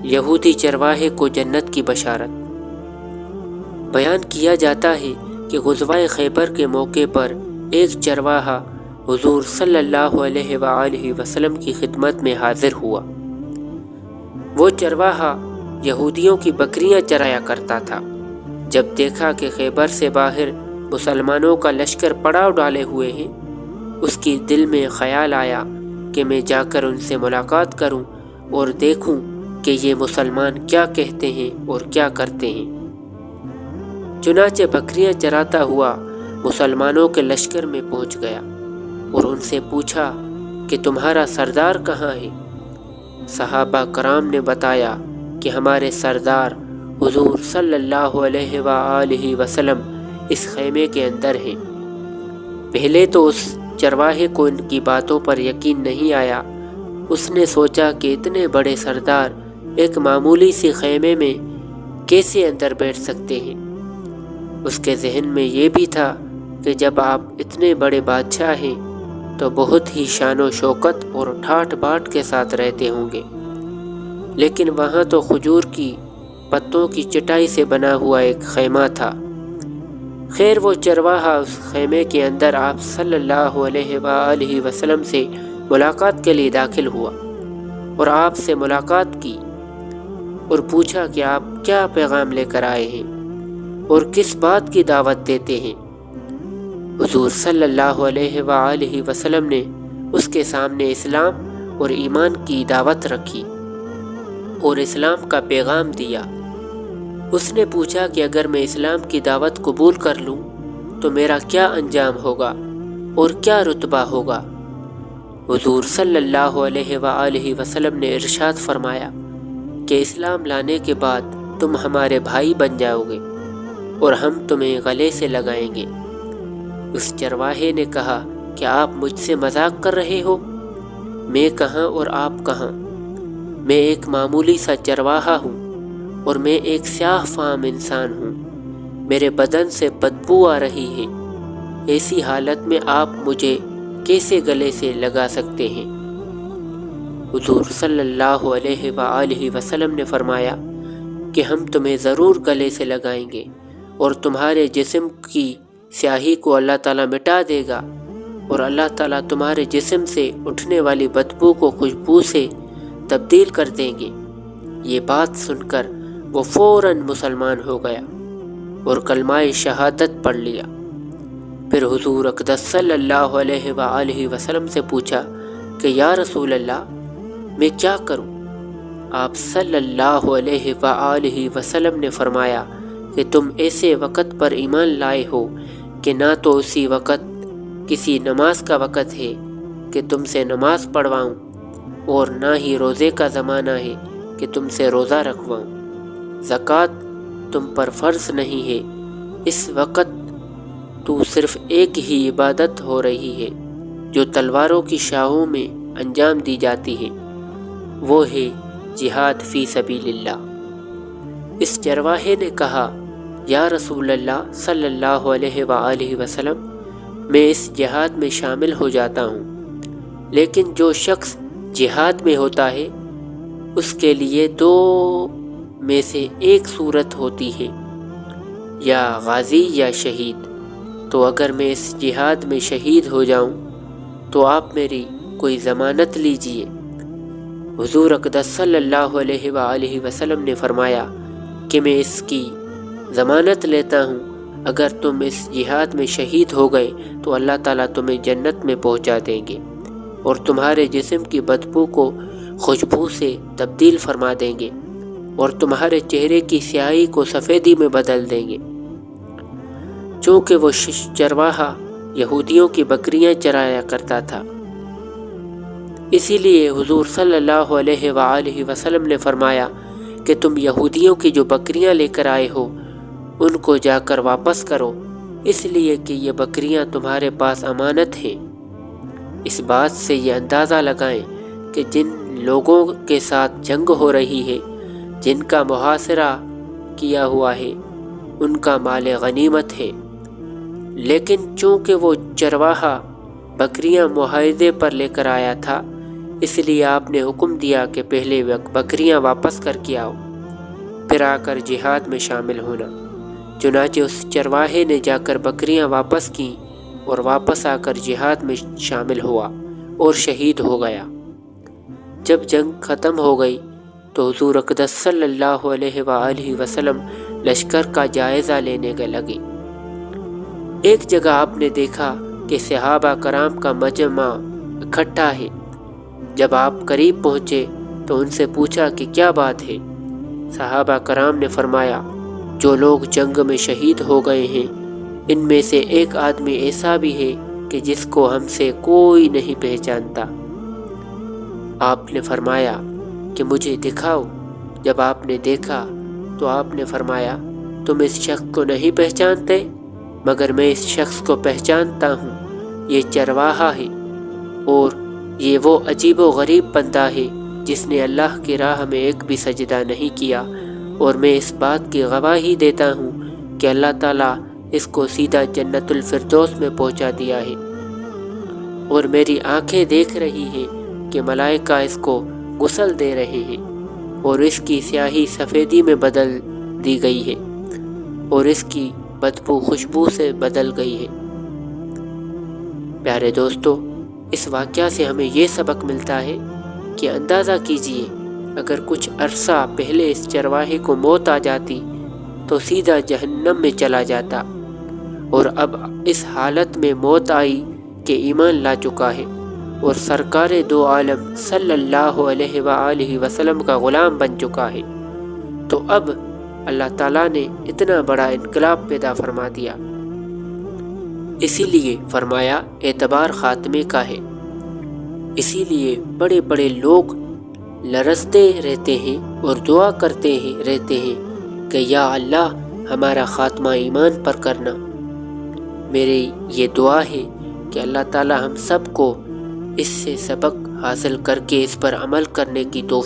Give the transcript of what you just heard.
یہودی چرواہے کو جنت کی بشارت۔ بیان کیا جاتا ہے کہ غزوہ خیبر کے موقع پر ایک چرواہا حضور صلی اللہ علیہ وآلہ وسلم کی خدمت میں حاضر ہوا۔ وہ چرواہا یہودیوں کی بکریاں چرایا کرتا تھا۔ جب دیکھا کہ خیبر سے باہر مسلمانوں کا لشکر پڑاؤ ڈالے ہوئے ہیں، اس کی دل میں خیال آیا کہ میں جا کر ان سے ملاقات کروں اور دیکھوں کہ یہ مسلمان کیا کہتے ہیں اور کیا کرتے ہیں۔ چنانچہ بکریاں چراتا ہوا مسلمانوں کے لشکر میں پہنچ گیا اور ان سے پوچھا کہ تمہارا سردار کہاں ہے؟ صحابہ کرام نے بتایا کہ ہمارے سردار حضور صلی اللہ علیہ وآلہ وسلم اس خیمے کے اندر ہیں۔ پہلے تو اس چرواہے کو ان کی باتوں پر یقین نہیں آیا۔ اس نے سوچا کہ اتنے بڑے سردار ایک معمولی سی خیمے میں کیسے اندر بیٹھ سکتے ہیں؟ اس کے ذہن میں یہ بھی تھا کہ جب آپ اتنے بڑے بادشاہ ہیں تو بہت ہی شان و شوکت اور ٹھاٹھ باٹھ کے ساتھ رہتے ہوں گے، لیکن وہاں تو کھجور کی پتوں کی چٹائی سے بنا ہوا ایک خیمہ تھا۔ خیر وہ چرواہا اس خیمے کے اندر آپ صلی اللہ علیہ وآلہ وسلم سے ملاقات کے لیے داخل ہوا اور آپ سے ملاقات کی اور پوچھا کہ آپ کیا پیغام لے کر آئے ہیں اور کس بات کی دعوت دیتے ہیں۔ حضور صلی اللہ علیہ وآلہ وسلم نے اس کے سامنے اسلام اور ایمان کی دعوت رکھی اور اسلام کا پیغام دیا۔ اس نے پوچھا کہ اگر میں اسلام کی دعوت قبول کر لوں تو میرا کیا انجام ہوگا اور کیا رتبہ ہوگا؟ حضور صلی اللہ علیہ وآلہ وسلم نے ارشاد فرمایا کہ اسلام لانے کے بعد تم ہمارے بھائی بن جاؤ گے اور ہم تمہیں گلے سے لگائیں گے۔ اس چرواہے نے کہا کہ آپ مجھ سے مذاق کر رہے ہو؟ میں کہاں اور آپ کہاں؟ میں ایک معمولی سا چرواہا ہوں اور میں ایک سیاہ فام انسان ہوں۔ میرے بدن سے بدبو آ رہی ہے، ایسی حالت میں آپ مجھے کیسے گلے سے لگا سکتے ہیں؟ حضور صلی اللہ علیہ وآلہ وسلم نے فرمایا کہ ہم تمہیں ضرور گلے سے لگائیں گے اور تمہارے جسم کی سیاہی کو اللہ تعالیٰ مٹا دے گا اور اللہ تعالیٰ تمہارے جسم سے اٹھنے والی بدبو کو خوشبو سے تبدیل کر دیں گے۔ یہ بات سن کر وہ فوراً مسلمان ہو گیا اور کلمہ شہادت پڑھ لیا۔ پھر حضور اقدس صلی اللہ علیہ وآلہ وسلم سے پوچھا کہ یا رسول اللہ میں کیا کروں؟ آپ صلی اللہ علیہ وآلہ وسلم نے فرمایا کہ تم ایسے وقت پر ایمان لائے ہو کہ نہ تو اسی وقت کسی نماز کا وقت ہے کہ تم سے نماز پڑھواؤں اور نہ ہی روزے کا زمانہ ہے کہ تم سے روزہ رکھواؤں۔ زکوٰۃ تم پر فرض نہیں ہے، اس وقت تو صرف ایک ہی عبادت ہو رہی ہے جو تلواروں کی شاہوں میں انجام دی جاتی ہے، وہ ہے جہاد فی سبیل اللہ۔ اس چرواہے نے کہا یا رسول اللہ صلی اللہ علیہ وآلہ وسلم میں اس جہاد میں شامل ہو جاتا ہوں، لیکن جو شخص جہاد میں ہوتا ہے اس کے لیے دو میں سے ایک صورت ہوتی ہے، یا غازی یا شہید۔ تو اگر میں اس جہاد میں شہید ہو جاؤں تو آپ میری کوئی ضمانت لیجئے۔ حضور اقدس صلی اللہ علیہ وآلہ وسلم نے فرمایا کہ میں اس کی ضمانت لیتا ہوں، اگر تم اس جہاد میں شہید ہو گئے تو اللہ تعالیٰ تمہیں جنت میں پہنچا دیں گے اور تمہارے جسم کی بدبو کو خوشبو سے تبدیل فرما دیں گے اور تمہارے چہرے کی سیاہی کو سفیدی میں بدل دیں گے۔ چونکہ وہ چرواہا یہودیوں کی بکریاں چرایا کرتا تھا، اسی لیے حضور صلی اللہ علیہ وآلہ وسلم نے فرمایا کہ تم یہودیوں کی جو بکریاں لے کر آئے ہو ان کو جا کر واپس کرو، اس لیے کہ یہ بکریاں تمہارے پاس امانت ہیں۔ اس بات سے یہ اندازہ لگائیں کہ جن لوگوں کے ساتھ جنگ ہو رہی ہے، جن کا محاصرہ کیا ہوا ہے، ان کا مال غنیمت ہے، لیکن چونکہ وہ چرواہا بکریاں معاہدے پر لے کر آیا تھا، اس لیے آپ نے حکم دیا کہ پہلے بکریاں واپس کر کے آؤ، پھر آ کر جہاد میں شامل ہونا۔ چنانچہ اس چرواہے نے جا کر بکریاں واپس کیں اور واپس آ کر جہاد میں شامل ہوا اور شہید ہو گیا۔ جب جنگ ختم ہو گئی تو حضور اقدس صلی اللہ علیہ وآلہ وسلم لشکر کا جائزہ لینے لگے۔ ایک جگہ آپ نے دیکھا کہ صحابہ کرام کا مجمع اکٹھا ہے۔ جب آپ قریب پہنچے تو ان سے پوچھا کہ کیا بات ہے؟ صحابہ کرام نے فرمایا، جو لوگ جنگ میں شہید ہو گئے ہیں ان میں سے ایک آدمی ایسا بھی ہے کہ جس کو ہم سے کوئی نہیں پہچانتا۔ آپ نے فرمایا کہ مجھے دکھاؤ۔ جب آپ نے دیکھا تو آپ نے فرمایا، تم اس شخص کو نہیں پہچانتے؟ مگر میں اس شخص کو پہچانتا ہوں، یہ چرواہا ہے، اور یہ وہ عجیب و غریب بندہ ہے جس نے اللہ کی راہ میں ایک بھی سجدہ نہیں کیا، اور میں اس بات کی گواہی دیتا ہوں کہ اللہ تعالیٰ اس کو سیدھا جنت الفردوس میں پہنچا دیا ہے، اور میری آنکھیں دیکھ رہی ہیں کہ ملائکہ اس کو غسل دے رہے ہیں، اور اس کی سیاہی سفیدی میں بدل دی گئی ہے، اور اس کی بدبو خوشبو سے بدل گئی ہے۔ پیارے دوستو، اس واقعہ سے ہمیں یہ سبق ملتا ہے کہ اندازہ کیجئے اگر کچھ عرصہ پہلے اس چرواہے کو موت آ جاتی تو سیدھا جہنم میں چلا جاتا، اور اب اس حالت میں موت آئی کہ ایمان لا چکا ہے اور سرکار دو عالم صلی اللہ علیہ وآلہ وسلم کا غلام بن چکا ہے، تو اب اللہ تعالیٰ نے اتنا بڑا انقلاب پیدا فرما دیا۔ اسی لیے فرمایا اعتبار خاتمے کا ہے۔ اسی لیے بڑے بڑے لوگ لرزتے رہتے ہیں اور دعا کرتے رہتے ہیں کہ یا اللہ ہمارا خاتمہ ایمان پر کرنا۔ میری یہ دعا ہے کہ اللہ تعالی ہم سب کو اس سے سبق حاصل کر کے اس پر عمل کرنے کی توفیق